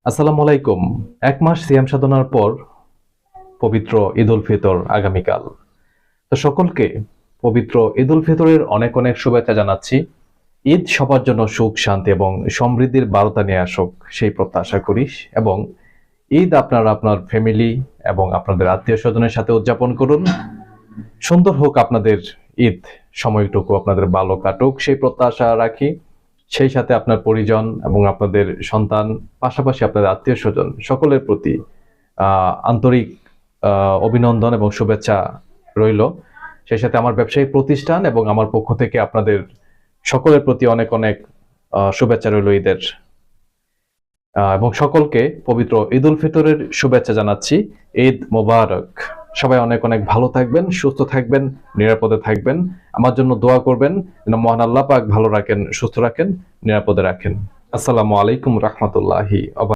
আসসালামু আলাইকুম। এক মাস সিয়াম সাধনার পর পবিত্র ঈদ উল ফিতর আগামীকাল। তো সকলকে পবিত্র ঈদ উল ফিতরের অনেক অনেক শুভেচ্ছা জানাচ্ছি। ঈদ সবার জন্য সুখ শান্তি এবং সমৃদ্ধির বার্তা নিয়ে আসুক সেই প্রত্যাশা করি। এবং ঈদ আপনারা আপনার ফ্যামিলি এবং আপনাদের আত্মীয় স্বজনের সাথে উদযাপন করুন। সুন্দর হোক আপনাদের ঈদ, সময়টুকু আপনাদের ভালো কাটুক সেই প্রত্যাশা রাখি। সেই সাথে আপনার পরিজন এবং আপনাদের সন্তান, পাশাপাশি আপনাদের আত্মীয় স্বজন সকলের প্রতি আন্তরিক অভিনন্দন এবং শুভেচ্ছা রইল। সেই সাথে আমার ব্যবসায়িক প্রতিষ্ঠান এবং আমার পক্ষ থেকে আপনাদের সকলের প্রতি অনেক অনেক শুভেচ্ছা রইল ঈদের। এবং সকলকে পবিত্র ঈদ উল ফিতরের শুভেচ্ছা জানাচ্ছি। ঈদ মোবারক। সবাই অনেক অনেক ভালো থাকবেন, সুস্থ থাকবেন, নিরাপদে থাকবেন। আমার জন্য দোয়া করবেন যেন মহান আল্লাহ পাক ভালো রাখেন, সুস্থ রাখেন, নিরাপদে রাখেন। আসসালামু আলাইকুম রহমতুল্লাহি।